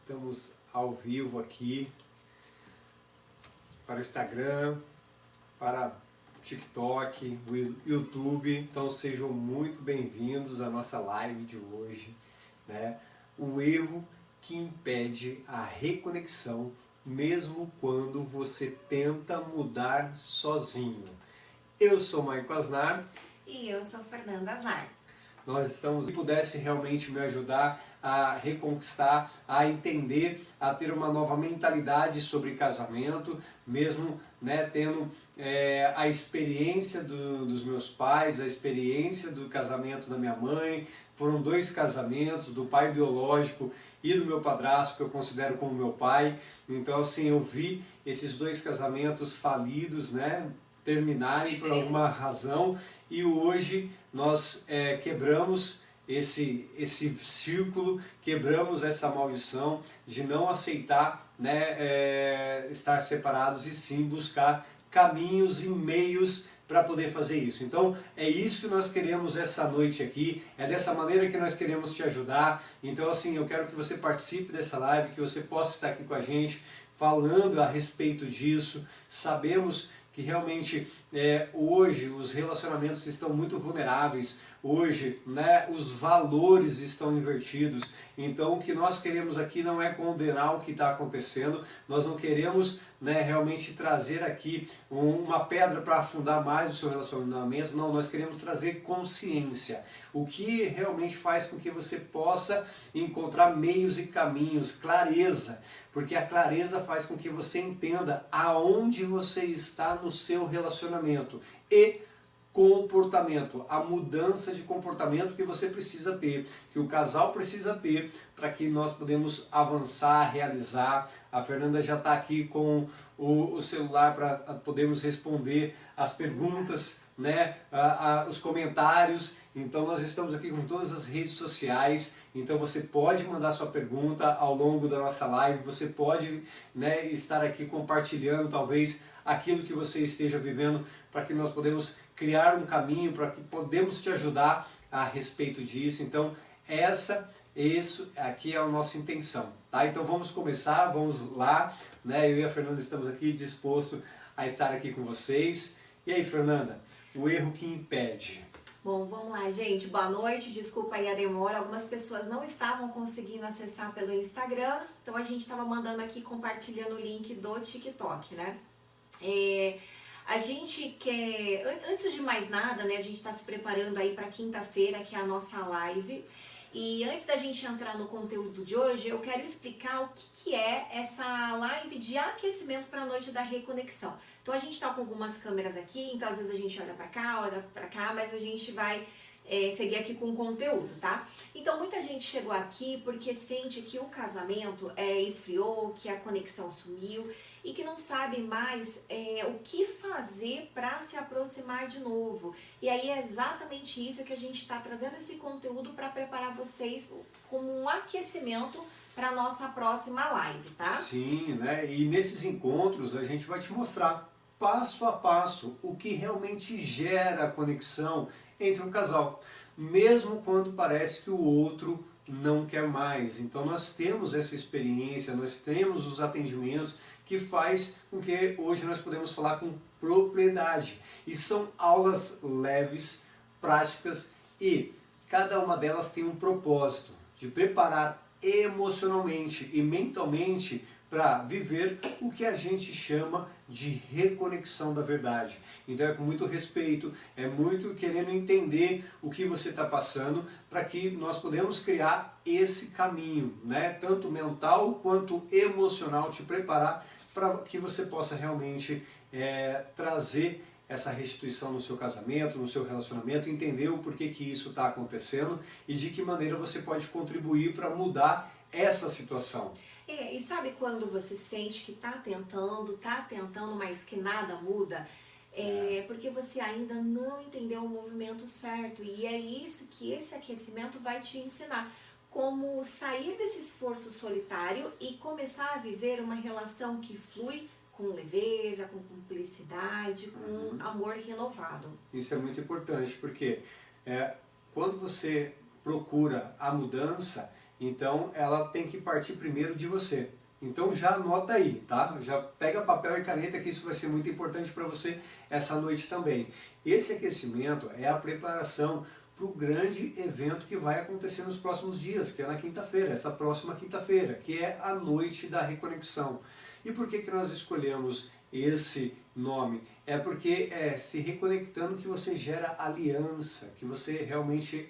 Estamos ao vivo aqui para o Instagram, para o TikTok, o YouTube. Então sejam muito bem-vindos à nossa live de hoje, né? O erro que impede a reconexão mesmo quando você tenta mudar sozinho. Eu sou Maico Asnar. E eu sou Fernanda Asnar. Nós estamos, se pudesse realmente me ajudar a reconquistar, a entender, a ter uma nova mentalidade sobre casamento, mesmo, né, tendo a experiência dos meus pais, a experiência do casamento da minha mãe. Foram 2 casamentos, do pai biológico e do meu padrasto, que eu considero como meu pai. Então, assim, eu vi esses 2 casamentos falidos, né, terminarem por alguma razão, e hoje nós quebramos esse círculo, quebramos essa maldição de não aceitar, né, estar separados, e sim buscar caminhos e meios para poder fazer isso. Então é isso que nós queremos essa noite aqui, é dessa maneira que nós queremos te ajudar. Então assim, eu quero que você participe dessa live, que você possa estar aqui com a gente, falando a respeito disso. Sabemos que realmente hoje os relacionamentos estão muito vulneráveis, hoje, né, os valores estão invertidos. Então o que nós queremos aqui não é condenar o que está acontecendo, nós não queremos, né, realmente trazer aqui uma pedra para afundar mais o seu relacionamento. Não, nós queremos trazer consciência, o que realmente faz com que você possa encontrar meios e caminhos, clareza, porque a clareza faz com que você entenda aonde você está no seu relacionamento, e comportamento, a mudança de comportamento que você precisa ter, que o casal precisa ter, para que nós podemos avançar, realizar. A Fernanda já está aqui com o celular para podermos responder as perguntas, né, os comentários. Então nós estamos aqui com todas as redes sociais, então você pode mandar sua pergunta ao longo da nossa live, você pode, né, estar aqui compartilhando talvez aquilo que você esteja vivendo, para que nós podemos criar um caminho, para que podemos te ajudar a respeito disso. Então isso aqui é a nossa intenção, tá? Então vamos começar, vamos lá, né? Eu e a Fernanda estamos aqui dispostos a estar aqui com vocês. E aí, Fernanda, o erro que impede? Bom, vamos lá, gente. Boa noite, desculpa aí a demora. Algumas pessoas não estavam conseguindo acessar pelo Instagram, então a gente estava mandando aqui, compartilhando o link do TikTok, né? A gente quer, antes de mais nada, né, a gente está se preparando aí para quinta-feira, que é a nossa live. E antes da gente entrar no conteúdo de hoje, eu quero explicar o que é essa live de aquecimento para a noite da reconexão. Então a gente está com algumas câmeras aqui, então às vezes a gente olha para cá, mas a gente vai seguir aqui com o conteúdo, tá? Então muita gente chegou aqui porque sente que o casamento esfriou, que a conexão sumiu e que não sabe mais o que fazer para se aproximar de novo. E aí é exatamente isso que a gente está trazendo, esse conteúdo para preparar vocês como um aquecimento para a nossa próxima live, tá? Sim, né? E nesses encontros a gente vai te mostrar passo a passo o que realmente gera a conexão entre um casal, mesmo quando parece que o outro não quer mais. Então nós temos essa experiência, nós temos os atendimentos que faz com que hoje nós podemos falar com propriedade. E são aulas leves, práticas, e cada uma delas tem um propósito de preparar emocionalmente e mentalmente para viver o que a gente chama de reconexão da verdade. Então é com muito respeito, é muito querendo entender o que você está passando, para que nós podemos criar esse caminho, né, tanto mental quanto emocional, te preparar para que você possa realmente trazer essa restituição no seu casamento, no seu relacionamento, entender o porquê que isso está acontecendo e de que maneira você pode contribuir para mudar essa situação. E sabe quando você sente que tá tentando, mas que nada muda? Porque você ainda não entendeu o movimento certo, e é isso que esse aquecimento vai te ensinar. Como sair desse esforço solitário e começar a viver uma relação que flui com leveza, com cumplicidade, com amor renovado. Isso é muito importante, porque quando você procura a mudança, Então ela tem que partir primeiro de você. Então já anota aí, tá? Já pega papel e caneta que isso vai ser muito importante para você essa noite também. Esse aquecimento é a preparação para o grande evento que vai acontecer nos próximos dias, que é na quinta-feira, essa próxima quinta-feira, que é a noite da reconexão. E por que nós escolhemos esse nome? É porque é se reconectando que você gera aliança, que você realmente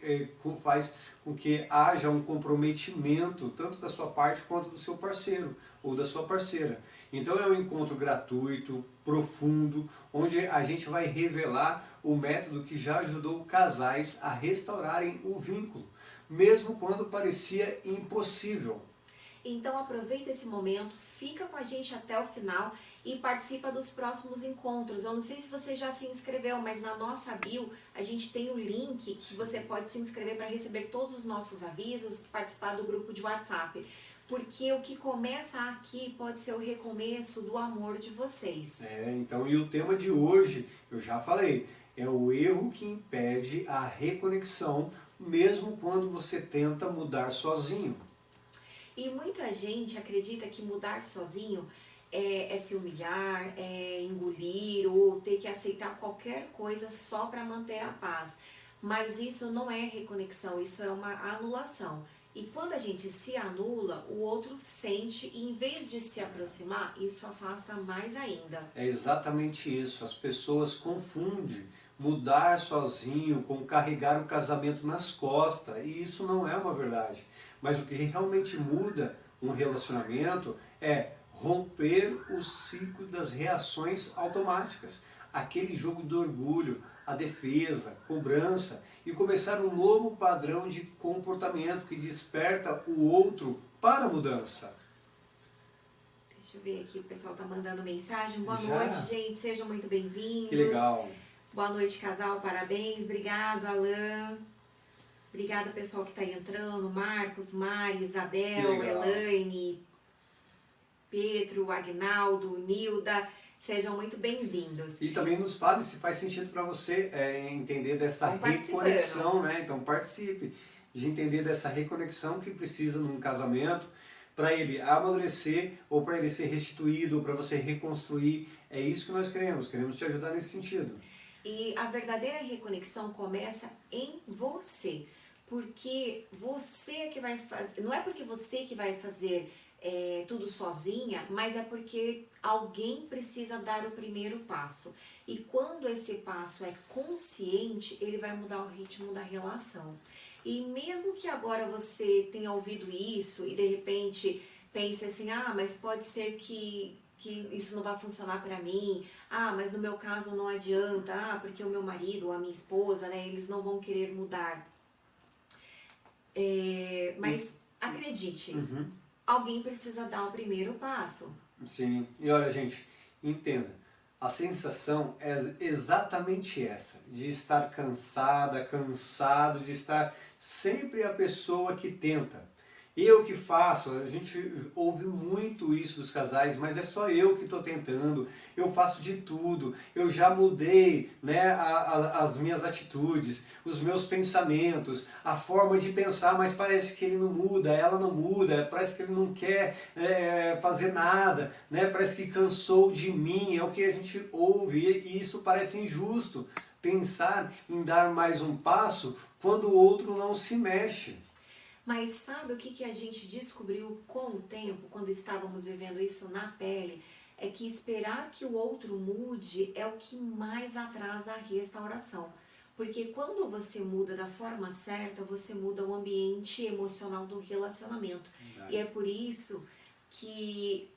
faz com que haja um comprometimento, tanto da sua parte quanto do seu parceiro ou da sua parceira. Então é um encontro gratuito, profundo, onde a gente vai revelar o método que já ajudou casais a restaurarem o vínculo, mesmo quando parecia impossível. Então aproveita esse momento, fica com a gente até o final e participa dos próximos encontros. Eu não sei se você já se inscreveu, mas na nossa bio a gente tem o link que você pode se inscrever para receber todos os nossos avisos, participar do grupo de WhatsApp. Porque o que começa aqui pode ser o recomeço do amor de vocês. Então, e o tema de hoje, eu já falei, é o erro que impede a reconexão, mesmo quando você tenta mudar sozinho. E muita gente acredita que mudar sozinho é se humilhar, é engolir ou ter que aceitar qualquer coisa só para manter a paz. Mas isso não é reconexão, isso é uma anulação. E quando a gente se anula, o outro sente e em vez de se aproximar, isso afasta mais ainda. É exatamente isso, as pessoas confundem mudar sozinho com carregar o casamento nas costas, e isso não é uma verdade. Mas o que realmente muda um relacionamento é romper o ciclo das reações automáticas, aquele jogo do orgulho, a defesa, cobrança, e começar um novo padrão de comportamento que desperta o outro para a mudança. Deixa eu ver aqui, o pessoal tá mandando mensagem. Boa noite, gente, sejam muito bem-vindos. Que legal. Boa noite, casal, parabéns. Obrigado, Alan. Obrigada, pessoal que está entrando. Marcos, Mari, Isabel, Elaine, Pedro, Agnaldo, Nilda. Sejam muito bem-vindos. E também nos fale se faz sentido para você entender dessa reconexão, né? Então participe de entender dessa reconexão que precisa num casamento para ele amadurecer ou para ele ser restituído ou para você reconstruir. É isso que nós queremos te ajudar nesse sentido. E a verdadeira reconexão começa em você, porque você que vai fazer, não é porque você que vai fazer tudo sozinha, mas é porque alguém precisa dar o primeiro passo. E quando esse passo é consciente, ele vai mudar o ritmo da relação. E mesmo que agora você tenha ouvido isso e de repente pense assim, mas pode ser que isso não vai funcionar para mim, mas no meu caso não adianta, porque o meu marido ou a minha esposa, né, eles não vão querer mudar. Mas acredite, alguém precisa dar o primeiro passo. Sim, e olha gente, entenda, a sensação é exatamente essa, de estar cansado, de estar sempre a pessoa que tenta. Eu que faço, a gente ouve muito isso dos casais, mas é só eu que estou tentando, eu faço de tudo, eu já mudei, né, as minhas atitudes, os meus pensamentos, a forma de pensar, mas parece que ele não muda, ela não muda, parece que ele não quer fazer nada, né, parece que cansou de mim, é o que a gente ouve e isso parece injusto, pensar em dar mais um passo quando o outro não se mexe. Mas sabe o que a gente descobriu com o tempo, quando estávamos vivendo isso na pele? É que esperar que o outro mude é o que mais atrasa a restauração. Porque quando você muda da forma certa, você muda o ambiente emocional do relacionamento. E é por isso que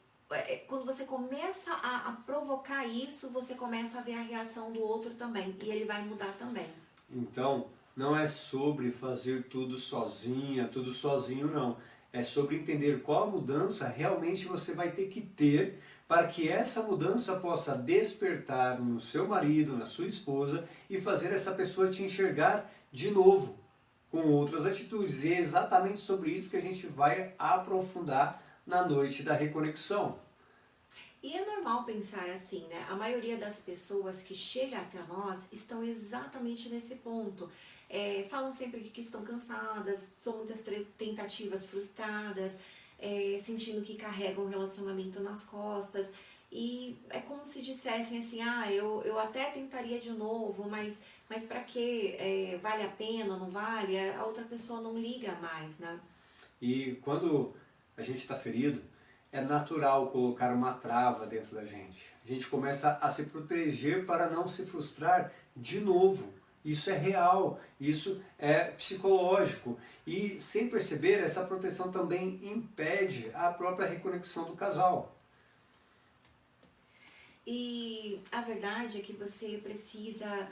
quando você começa a provocar isso, você começa a ver a reação do outro também. E ele vai mudar também. Então, não é sobre fazer tudo sozinha, tudo sozinho não. É sobre entender qual mudança realmente você vai ter que ter para que essa mudança possa despertar no seu marido, na sua esposa e fazer essa pessoa te enxergar de novo, com outras atitudes. E é exatamente sobre isso que a gente vai aprofundar na noite da reconexão. E é normal pensar assim, né? A maioria das pessoas que chega até nós estão exatamente nesse ponto. falam sempre que estão cansadas, são muitas tentativas frustradas, sentindo que carregam o relacionamento nas costas. E é como se dissessem assim, eu até tentaria de novo, mas pra quê? Vale a pena, não vale? A outra pessoa não liga mais, né? E quando a gente está ferido, é natural colocar uma trava dentro da gente. A gente começa a se proteger para não se frustrar de novo. Isso é real, isso é psicológico. E sem perceber, essa proteção também impede a própria reconexão do casal. E a verdade é que você precisa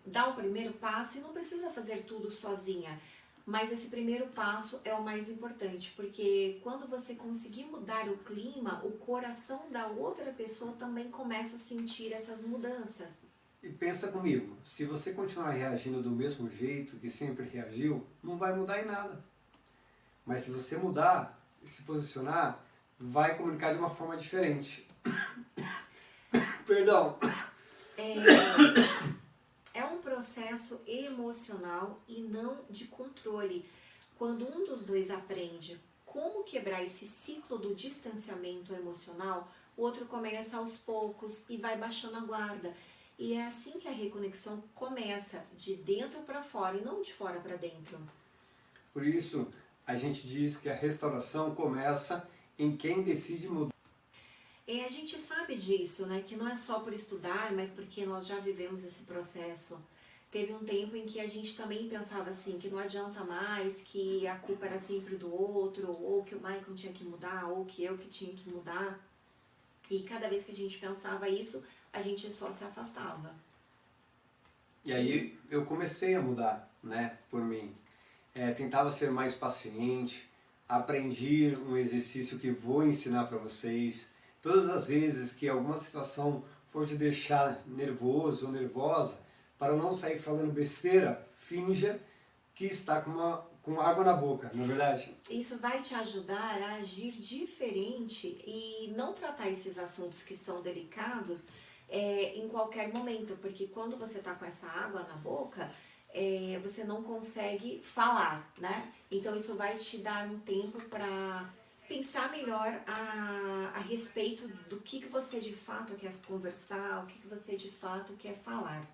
dar o primeiro passo e não precisa fazer tudo sozinha. Mas esse primeiro passo é o mais importante, porque quando você conseguir mudar o clima, o coração da outra pessoa também começa a sentir essas mudanças. E pensa comigo, se você continuar reagindo do mesmo jeito que sempre reagiu, não vai mudar em nada. Mas se você mudar e se posicionar, vai comunicar de uma forma diferente. Perdão. É um processo emocional e não de controle. Quando um dos dois aprende como quebrar esse ciclo do distanciamento emocional, o outro começa aos poucos e vai baixando a guarda. E é assim que a reconexão começa, de dentro para fora e não de fora para dentro. Por isso, a gente diz que a restauração começa em quem decide mudar. A gente sabe disso, né? Que não é só por estudar, mas porque nós já vivemos esse processo. Teve um tempo em que a gente também pensava assim, que não adianta mais, que a culpa era sempre do outro, ou que o Michael tinha que mudar, ou que eu que tinha que mudar. E cada vez que a gente pensava isso, a gente só se afastava. E aí eu comecei a mudar, né, por mim. Tentava ser mais paciente, aprendi um exercício que vou ensinar para vocês. Todas as vezes que alguma situação for te deixar nervoso ou nervosa, para não sair falando besteira, finja que está com água na boca, não é verdade? Isso vai te ajudar a agir diferente e não tratar esses assuntos que são delicados em qualquer momento, porque quando você está com essa água na boca, você não consegue falar, né? Então isso vai te dar um tempo para pensar melhor a respeito do que você de fato quer conversar, o que você de fato quer falar.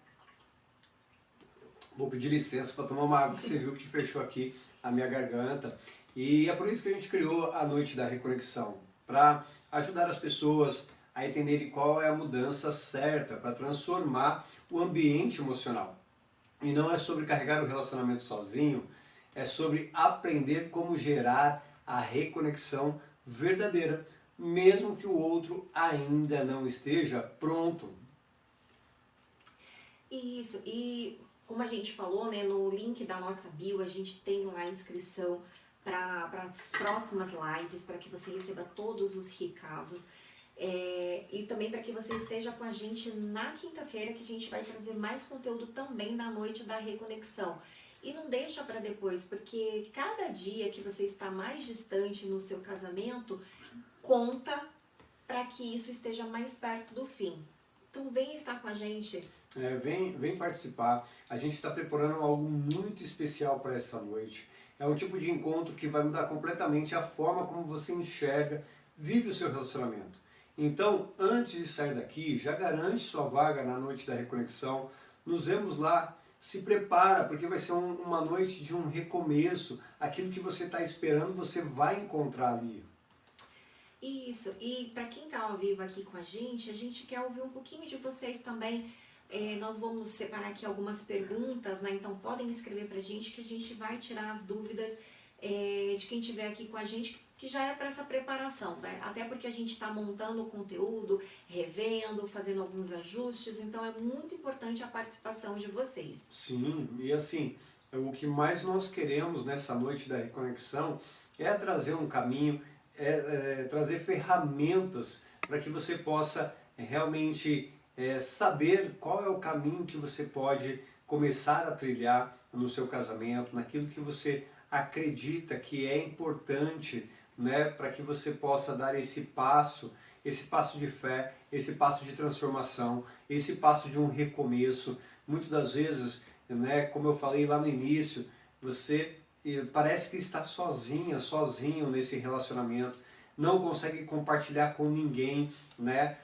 Vou pedir licença para tomar uma água, que você viu que fechou aqui a minha garganta. E é por isso que a gente criou a Noite da Reconexão, para ajudar as pessoas a entenderem qual é a mudança certa para transformar o ambiente emocional. E não é sobre carregar o relacionamento sozinho, é sobre aprender como gerar a reconexão verdadeira, mesmo que o outro ainda não esteja pronto. Isso, e como a gente falou, né, no link da nossa bio, a gente tem lá a inscrição para as próximas lives, para que você receba todos os recados. E também para que você esteja com a gente na quinta-feira, que a gente vai trazer mais conteúdo também da Noite da Reconexão. E não deixa para depois, porque cada dia que você está mais distante no seu casamento, conta para que isso esteja mais perto do fim. Então vem estar com a gente. Vem participar. A gente está preparando algo muito especial para essa noite. É um tipo de encontro que vai mudar completamente a forma como você enxerga, vive o seu relacionamento. Então, antes de sair daqui, já garante sua vaga na Noite da Reconexão. Nos vemos lá. Se prepara, porque vai ser uma noite de um recomeço. Aquilo que você está esperando, você vai encontrar ali. Isso, e para quem está ao vivo aqui com a gente quer ouvir um pouquinho de vocês também. Nós vamos separar aqui algumas perguntas, né? Então podem escrever para a gente que a gente vai tirar as dúvidas de quem estiver aqui com a gente, que já é para essa preparação, né? Até porque a gente está montando o conteúdo, revendo, fazendo alguns ajustes, então é muito importante a participação de vocês. Sim, e assim, o que mais nós queremos nessa Noite da Reconexão é trazer um caminho, trazer ferramentas para que você possa realmente saber qual é o caminho que você pode começar a trilhar no seu casamento, naquilo que você acredita que é importante, né, para que você possa dar esse passo de fé, esse passo de transformação, esse passo de um recomeço. Muitas das vezes né? Como eu falei lá no início, você parece que está sozinha, sozinho nesse relacionamento, não consegue compartilhar com ninguém, né,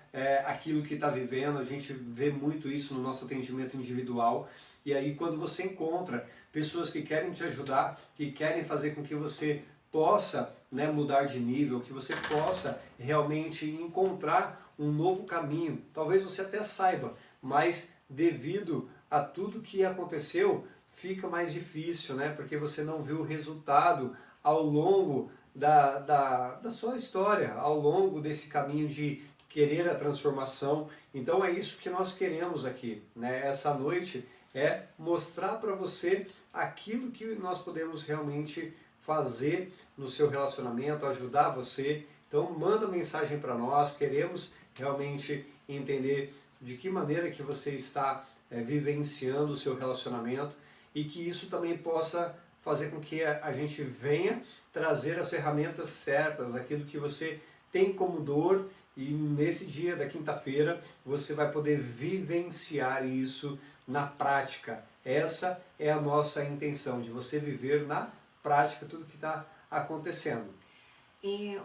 aquilo que está vivendo. A gente vê muito isso no nosso atendimento individual. E aí quando você encontra pessoas que querem te ajudar, que querem fazer com que você possa, né, mudar de nível, que você possa realmente encontrar um novo caminho, talvez você até saiba, mas devido a tudo que aconteceu, fica mais difícil, né? Porque você não viu o resultado ao longo da sua história, ao longo desse caminho de querer a transformação. Então é isso que nós queremos aqui, né? Essa noite é mostrar para você aquilo que nós podemos realmente fazer no seu relacionamento, ajudar você. Então manda mensagem para nós, queremos realmente entender de que maneira que você está vivenciando o seu relacionamento e que isso também possa fazer com que a gente venha trazer as ferramentas certas, aquilo que você tem como dor, e nesse dia da quinta-feira você vai poder vivenciar isso na prática. Essa é a nossa intenção, de você viver na prática tudo que está acontecendo.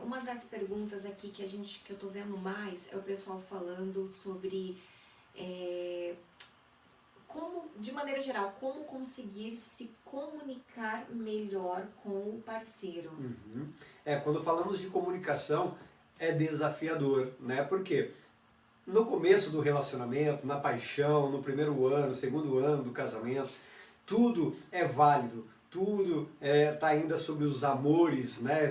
Uma das perguntas aqui que eu estou vendo mais é o pessoal falando sobre como, de maneira geral, como conseguir se comunicar melhor com o parceiro. Uhum. Quando falamos de comunicação, é desafiador, né? Porque no começo do relacionamento, na paixão, no primeiro ano, segundo ano do casamento, tudo é válido, tudo está ainda sobre os amores, né?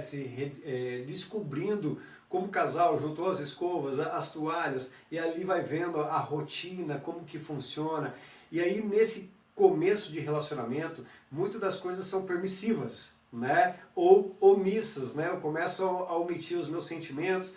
Descobrindo como casal, juntou as escovas, as toalhas, e ali vai vendo a rotina, como que funciona. E aí nesse começo de relacionamento, muitas das coisas são permissivas, né? Ou omissas, né? Eu começo a omitir os meus sentimentos,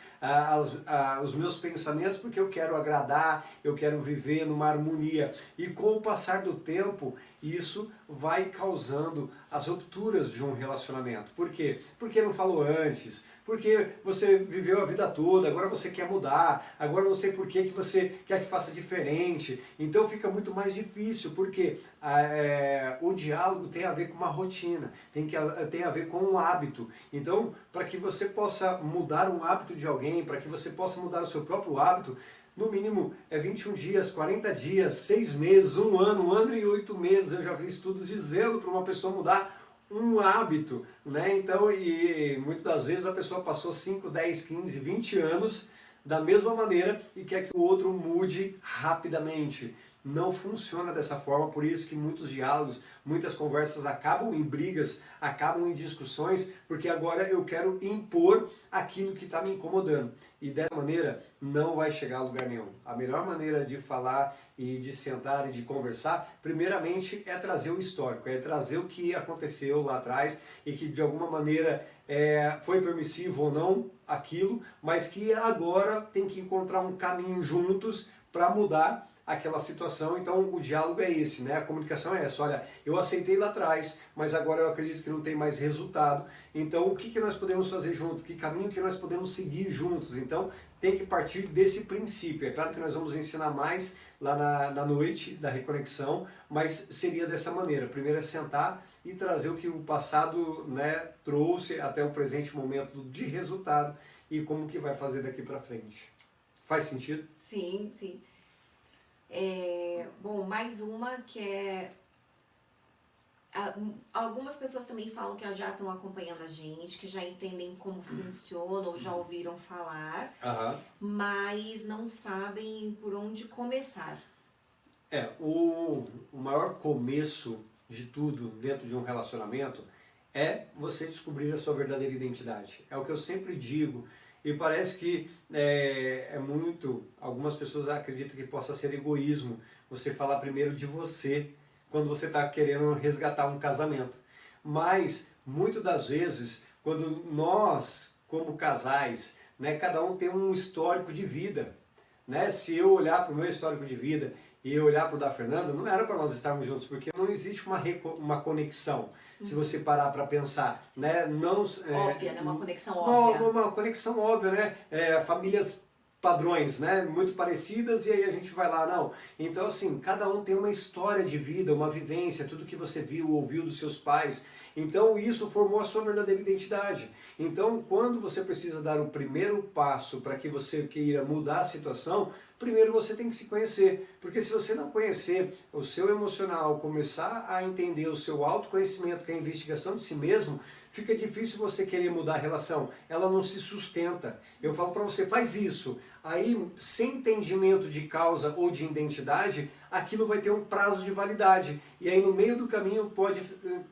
os meus pensamentos, porque eu quero agradar, eu quero viver numa harmonia. E com o passar do tempo, isso vai causando as rupturas de um relacionamento. Por quê? Porque não falou antes, porque você viveu a vida toda, agora você quer mudar, agora não sei por que você quer que faça diferente. Então fica muito mais difícil, porque o diálogo tem a ver com uma rotina, tem a ver com um hábito. Então, para que você possa mudar um hábito de alguém, para que você possa mudar o seu próprio hábito, no mínimo 21 dias, 40 dias, 6 meses, 1 ano e 8 meses. Eu já vi estudos dizendo para uma pessoa mudar um hábito, né? Então, e muitas das vezes a pessoa passou 5, 10, 15, 20 anos da mesma maneira e quer que o outro mude rapidamente. Não funciona dessa forma, por isso que muitos diálogos, muitas conversas acabam em brigas, acabam em discussões, porque agora eu quero impor aquilo que está me incomodando. E dessa maneira não vai chegar a lugar nenhum. A melhor maneira de falar e de sentar e de conversar, primeiramente é trazer o histórico, é trazer o que aconteceu lá atrás e que de alguma maneira foi permissivo ou não aquilo, mas que agora tem que encontrar um caminho juntos para mudar aquela situação. Então o diálogo é esse, né? A comunicação é essa. Olha, eu aceitei lá atrás, mas agora eu acredito que não tem mais resultado. Então o que nós podemos fazer juntos? Que caminho que nós podemos seguir juntos? Então tem que partir desse princípio. É claro que nós vamos ensinar mais lá na noite da reconexão, mas seria dessa maneira. Primeiro é sentar e trazer o que o passado, né, trouxe até o presente momento de resultado e como que vai fazer daqui para frente. Faz sentido? Sim, sim. Bom, mais uma que algumas pessoas também falam que já estão acompanhando a gente, que já entendem como funciona ou já ouviram falar, mas não sabem por onde começar. O maior começo de tudo dentro de um relacionamento é você descobrir a sua verdadeira identidade. É o que eu sempre digo. E parece que algumas pessoas acreditam que possa ser egoísmo você falar primeiro de você quando você está querendo resgatar um casamento. Mas, muitas das vezes, quando nós, como casais, né, cada um tem um histórico de vida. Né? Se eu olhar para o meu histórico de vida e eu olhar para o da Fernanda, não era para nós estarmos juntos, porque não existe uma conexão. Se você parar para pensar, né? Óbvia, né? Uma conexão óbvia. Uma conexão óbvia, né? Famílias padrões, né, muito parecidas, e aí a gente vai lá, não. Então assim, cada um tem uma história de vida, uma vivência, tudo que você viu, ouviu dos seus pais. Então isso formou a sua verdadeira identidade. Então quando você precisa dar o primeiro passo para que você queira mudar a situação, primeiro você tem que se conhecer, porque se você não conhecer o seu emocional, começar a entender o seu autoconhecimento, que é a investigação de si mesmo, fica difícil você querer mudar a relação, ela não se sustenta. Eu falo para você, faz isso, aí sem entendimento de causa ou de identidade, aquilo vai ter um prazo de validade, e aí no meio do caminho pode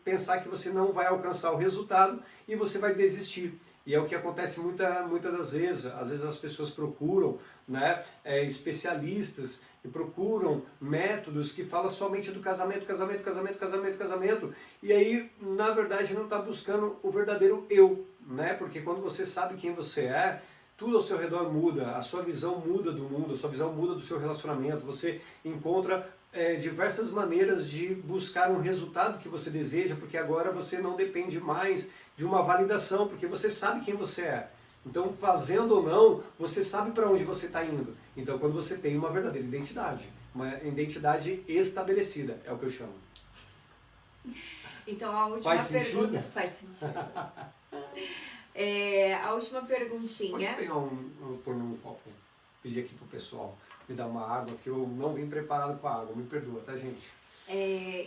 pensar que você não vai alcançar o resultado e você vai desistir. E é o que acontece muitas das vezes. Às vezes as pessoas procuram, né, especialistas e procuram métodos que falam somente do casamento, casamento, casamento, casamento, casamento. E aí, na verdade, não está buscando o verdadeiro eu, né? Porque quando você sabe quem você é, tudo ao seu redor muda, a sua visão muda do mundo, a sua visão muda do seu relacionamento, você encontra diversas maneiras de buscar um resultado que você deseja, porque agora você não depende mais de uma validação, porque você sabe quem você é. Então, fazendo ou não, você sabe para onde você está indo. Então, quando você tem uma verdadeira identidade, uma identidade estabelecida, é o que eu chamo. Então, a última Faz pergunta... sentido? Faz sentido. A última perguntinha... Pode pegar pôr num copo, pedir aqui pro pessoal me dar uma água, que eu não vim preparado com a água, me perdoa, tá, gente?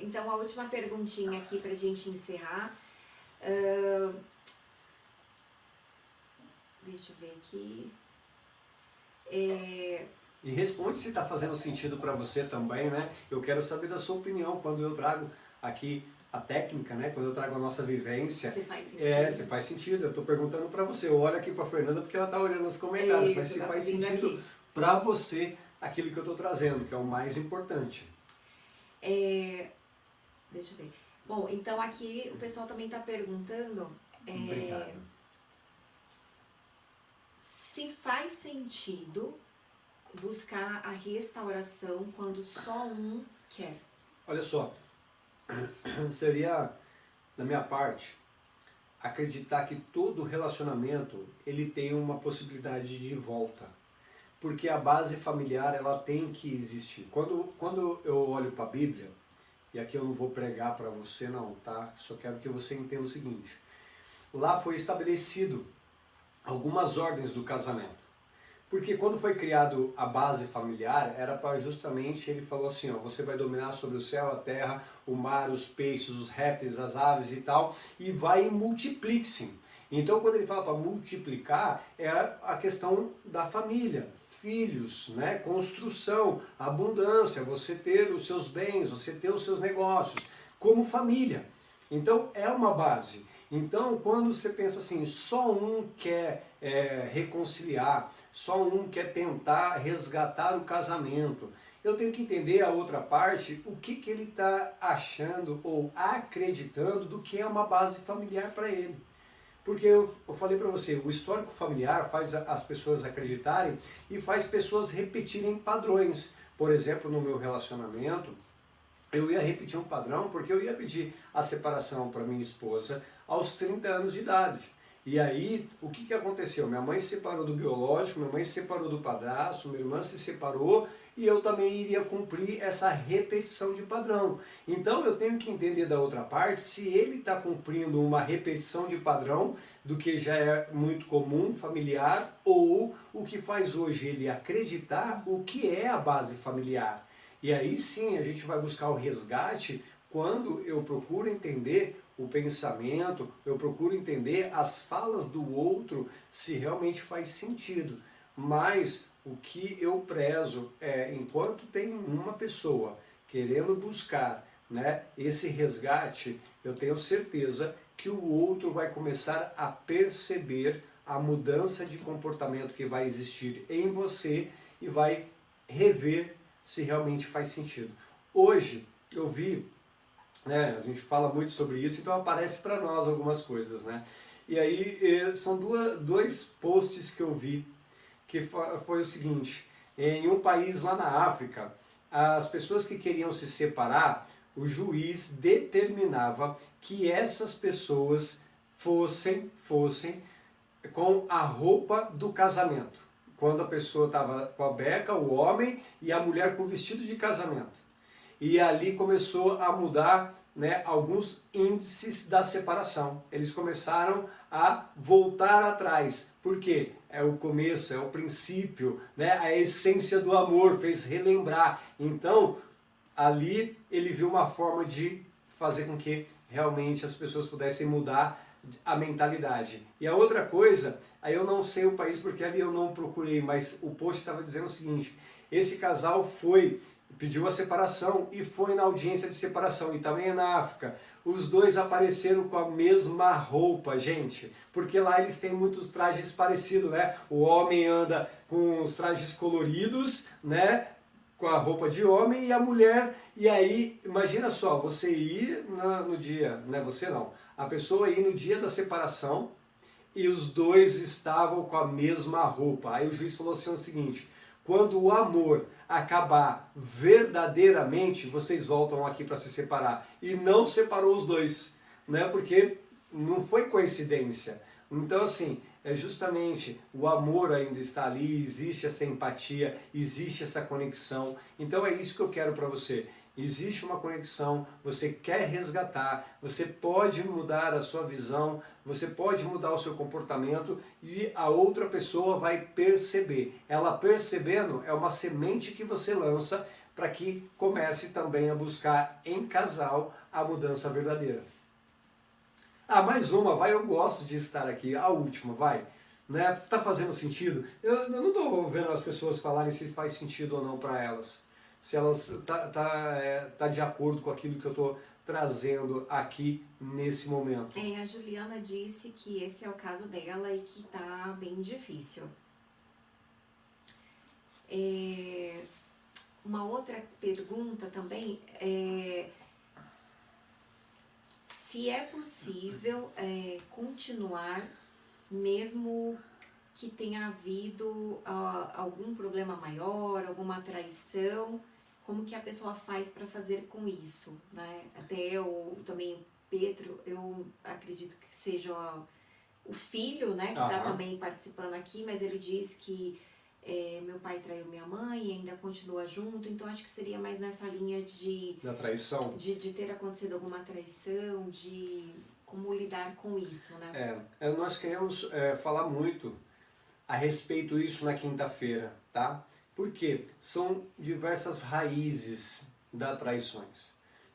Então, a última perguntinha aqui pra gente encerrar. Deixa eu ver aqui. E responde se está fazendo sentido para você também, né? Eu quero saber da sua opinião quando eu trago aqui a técnica, né? Quando eu trago a nossa vivência. Se faz sentido. Se faz sentido. Eu estou perguntando para você. Eu olho aqui para a Fernanda porque ela está olhando nos comentários. Mas se faz sentido para você aquilo que eu estou trazendo, que é o mais importante. Deixa eu ver. Bom, então aqui o pessoal também está perguntando... Obrigado. Se faz sentido buscar a restauração quando só um quer. Olha só, seria, da minha parte, acreditar que todo relacionamento ele tem uma possibilidade de volta. Porque a base familiar ela tem que existir. Quando eu olho para a Bíblia, e aqui eu não vou pregar para você não, tá? Só quero que você entenda o seguinte. Lá foi estabelecido algumas ordens do casamento. Porque quando foi criado a base familiar, era para justamente, ele falou assim, ó, você vai dominar sobre o céu, a terra, o mar, os peixes, os répteis, as aves e tal, e vai e multiplique-se. Então quando ele fala para multiplicar, é a questão da família, filhos, né, construção, abundância, você ter os seus bens, você ter os seus negócios, como família. Então é uma base. Então, quando você pensa assim, só um quer reconciliar, só um quer tentar resgatar o casamento, eu tenho que entender a outra parte, o que ele está achando ou acreditando do que é uma base familiar para ele. Porque eu falei para você, o histórico familiar faz as pessoas acreditarem e faz pessoas repetirem padrões. Por exemplo, no meu relacionamento, eu ia repetir um padrão porque eu ia pedir a separação para minha esposa aos 30 anos de idade. E aí, o que aconteceu? Minha mãe se separou do biológico, minha mãe se separou do padrasto, minha irmã se separou e eu também iria cumprir essa repetição de padrão. Então eu tenho que entender da outra parte se ele está cumprindo uma repetição de padrão do que já é muito comum, familiar, ou o que faz hoje ele acreditar o que é a base familiar. E aí sim a gente vai buscar o resgate quando eu procuro entender o pensamento, eu procuro entender as falas do outro, se realmente faz sentido. Mas o que eu prezo é, enquanto tem uma pessoa querendo buscar, né, esse resgate, eu tenho certeza que o outro vai começar a perceber a mudança de comportamento que vai existir em você e vai rever se realmente faz sentido. Hoje eu vi, né, a gente fala muito sobre isso, então aparece para nós algumas coisas, né? E aí são dois posts que eu vi, que foi o seguinte, em um país lá na África, as pessoas que queriam se separar, o juiz determinava que essas pessoas fossem com a roupa do casamento. quando a pessoa estava com a beca, o homem, e a mulher com o vestido de casamento. E ali começou a mudar, né, alguns índices da separação. Eles começaram a voltar atrás. Por quê? É o começo, é o princípio, né, a essência do amor, fez relembrar. Então, ali ele viu uma forma de fazer com que realmente as pessoas pudessem mudar a mentalidade. E a outra coisa, aí eu não sei o país porque ali eu não procurei, mas o post estava dizendo o seguinte: esse casal pediu a separação e foi na audiência de separação, e também na África. Os dois apareceram com a mesma roupa, gente, porque lá eles têm muitos trajes parecidos, né? O homem anda com os trajes coloridos, né? Com a roupa de homem, e a mulher, e aí, imagina só, você ir no dia, não é você não, a pessoa ir no dia da separação e os dois estavam com a mesma roupa. Aí o juiz falou assim o seguinte: quando o amor acabar verdadeiramente, vocês voltam aqui para se separar. E não separou os dois, né? Porque não foi coincidência. Então assim, é justamente o amor ainda está ali, existe essa empatia, existe essa conexão. Então é isso que eu quero para você. Existe uma conexão, você quer resgatar, você pode mudar a sua visão, você pode mudar o seu comportamento e a outra pessoa vai perceber. Ela percebendo é uma semente que você lança para que comece também a buscar em casal a mudança verdadeira. Ah, mais uma, vai, eu gosto de estar aqui, a última, vai. Né? Tá fazendo sentido? Eu não estou vendo as pessoas falarem se faz sentido ou não para elas. Se elas tá de acordo com aquilo que eu estou trazendo aqui nesse momento. A Juliana disse que esse é o caso dela e que tá bem difícil. Uma outra pergunta também é se é possível continuar mesmo que tenha havido algum problema maior, alguma traição, como que a pessoa faz para fazer com isso, né? Até também Pedro, eu acredito que seja o filho, né, que está também participando aqui, mas ele diz que meu pai traiu minha mãe e ainda continua junto, então acho que seria mais nessa linha da traição, de ter acontecido alguma traição, de como lidar com isso, né? Nós queremos falar muito a respeito disso na quinta-feira, tá? Porque são diversas raízes das traições,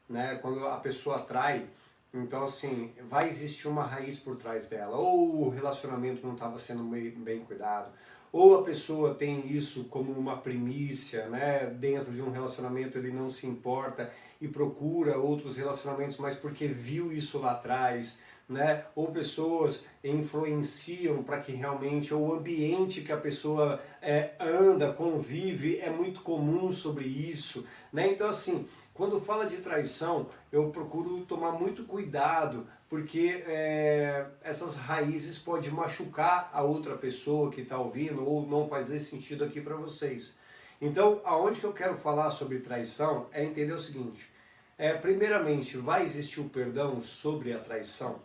né? Quando a pessoa trai, então assim, vai existir uma raiz por trás dela, ou o relacionamento não estava sendo bem cuidado, ou a pessoa tem isso como uma primícia, né? Dentro de um relacionamento ele não se importa e procura outros relacionamentos, mas porque viu isso lá atrás, né? Ou pessoas influenciam para que realmente, ou o ambiente que a pessoa anda, convive, é muito comum sobre isso, né? Então assim, quando fala de traição, eu procuro tomar muito cuidado, porque essas raízes podem machucar a outra pessoa que está ouvindo, ou não fazer sentido aqui para vocês. Então, aonde que eu quero falar sobre traição é entender o seguinte: primeiramente, vai existir o perdão sobre a traição?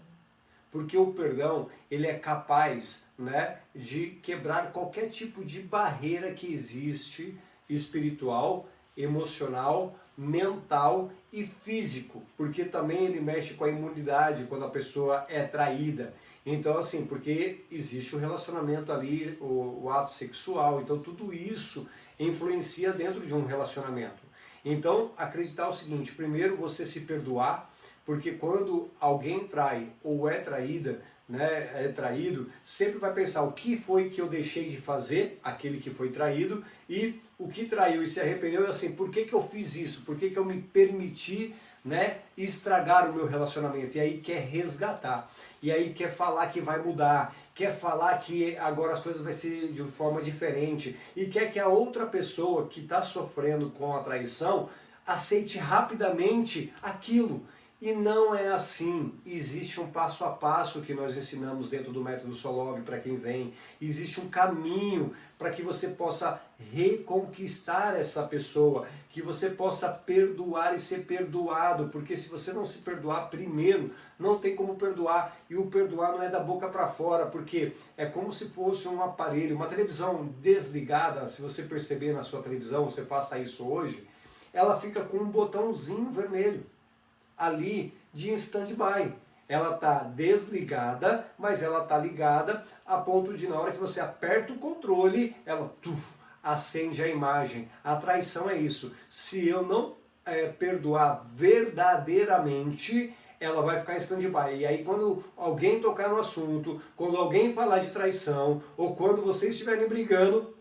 Porque o perdão, ele é capaz, né, de quebrar qualquer tipo de barreira que existe, espiritual, emocional, mental e físico, porque também ele mexe com a imunidade quando a pessoa é traída. Então assim, porque existe o relacionamento ali, o ato sexual, então tudo isso influencia dentro de um relacionamento. Então acreditar o seguinte: primeiro você se perdoar, porque quando alguém trai ou é traída, né, é traído, sempre vai pensar o que foi que eu deixei de fazer, aquele que foi traído, e o que traiu e se arrependeu, é assim, por que que eu fiz isso? Por que que eu me permiti, né, estragar o meu relacionamento? E aí quer resgatar, e aí quer falar que vai mudar, quer falar que agora as coisas vão ser de forma diferente, e quer que a outra pessoa que está sofrendo com a traição aceite rapidamente aquilo. E não é assim. Existe um passo a passo que nós ensinamos dentro do método Solove para quem vem. Existe um caminho para que você possa reconquistar essa pessoa, que você possa perdoar e ser perdoado, porque se você não se perdoar primeiro, não tem como perdoar. E o perdoar não é da boca para fora, porque é como se fosse um aparelho, uma televisão desligada. Se você perceber na sua televisão, você faça isso hoje, ela fica com um botãozinho vermelho ali de stand-by. Ela está desligada, mas ela está ligada a ponto de na hora que você aperta o controle, ela acende a imagem. A traição é isso. Se eu não perdoar verdadeiramente, ela vai ficar em stand-by. E aí quando alguém tocar no assunto, quando alguém falar de traição, ou quando vocês estiverem brigando,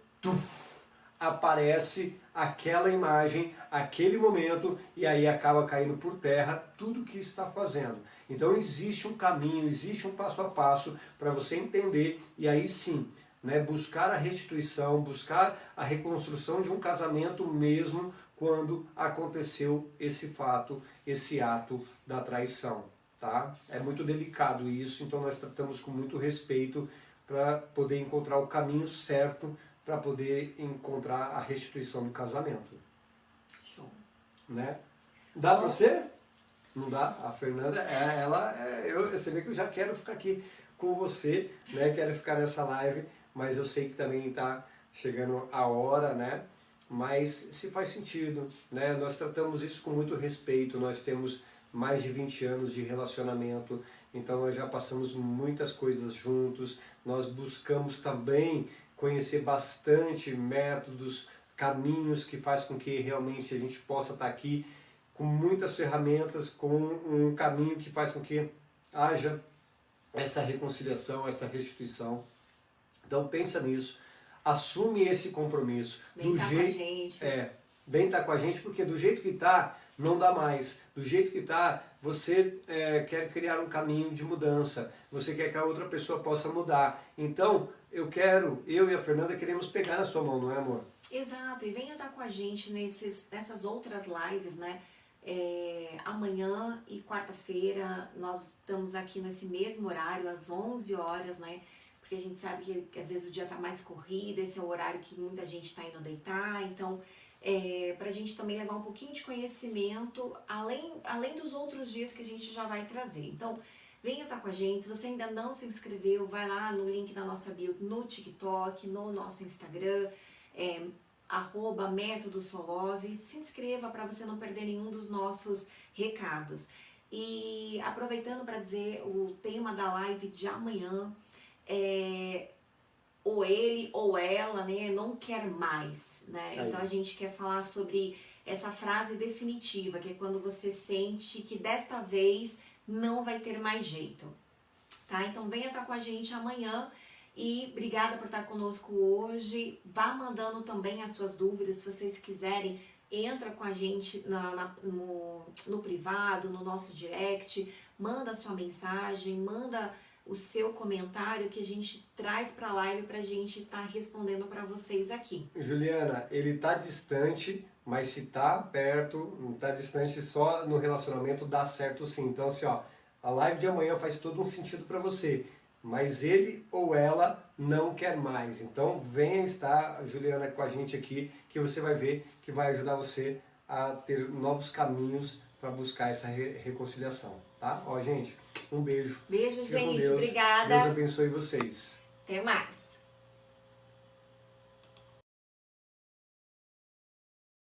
aparece aquela imagem, aquele momento, e aí acaba caindo por terra tudo que está fazendo. Então existe um caminho, existe um passo a passo para você entender, e aí sim, né, buscar a restituição, buscar a reconstrução de um casamento mesmo quando aconteceu esse fato, esse ato da traição. Tá? É muito delicado isso, então nós tratamos com muito respeito para poder encontrar o caminho certo para poder encontrar a restituição do casamento. Show. Né? Dá para você? Não dá? A Fernanda, você vê que eu já quero ficar aqui com você, né? Quero ficar nessa live, mas eu sei que também está chegando a hora, né? Mas se faz sentido, né? Nós tratamos isso com muito respeito, nós temos mais de 20 anos de relacionamento, então nós já passamos muitas coisas juntos, nós buscamos também conhecer bastante métodos, caminhos que faz com que realmente a gente possa estar aqui com muitas ferramentas, com um caminho que faz com que haja essa reconciliação, essa restituição. Então pensa nisso, assume esse compromisso. Vem estar com a gente. Vem estar com a gente, porque do jeito que está, não dá mais. Do jeito que está, você quer criar um caminho de mudança. Você quer que a outra pessoa possa mudar. Então, eu e a Fernanda queremos pegar na sua mão, não é, amor? Exato, e venha estar com a gente nessas outras lives, né? Amanhã e quarta-feira nós estamos aqui nesse mesmo horário, às 11 horas, né? Porque a gente sabe que às vezes o dia está mais corrido, esse é o horário que muita gente está indo deitar, então para a gente também levar um pouquinho de conhecimento, além dos outros dias que a gente já vai trazer. Então, venha estar com a gente. Se você ainda não se inscreveu, vai lá no link da nossa bio no TikTok, no nosso Instagram, @método Solove. Se inscreva para você não perder nenhum dos nossos recados. E aproveitando para dizer o tema da live de amanhã, ou ele ou ela, né, não quer mais, né? Então a gente quer falar sobre essa frase definitiva, que é quando você sente que desta vez não vai ter mais jeito, tá? Então venha estar com a gente amanhã e obrigada por estar conosco hoje. Vá mandando também as suas dúvidas, se vocês quiserem, entra com a gente no privado, no nosso direct, manda a sua mensagem, manda o seu comentário que a gente traz para a live para a gente estar respondendo para vocês aqui. Juliana, ele está distante, mas se está perto, não está distante só no relacionamento, dá certo sim. Então assim, ó, a live de amanhã faz todo um sentido para você, mas ele ou ela não quer mais. Então venha estar, Juliana, com a gente aqui, que você vai ver que vai ajudar você a ter novos caminhos para buscar essa reconciliação, tá? Ó, gente, um beijo. Beijo, Fica com gente. Deus. Obrigada. Deus abençoe vocês. Até mais.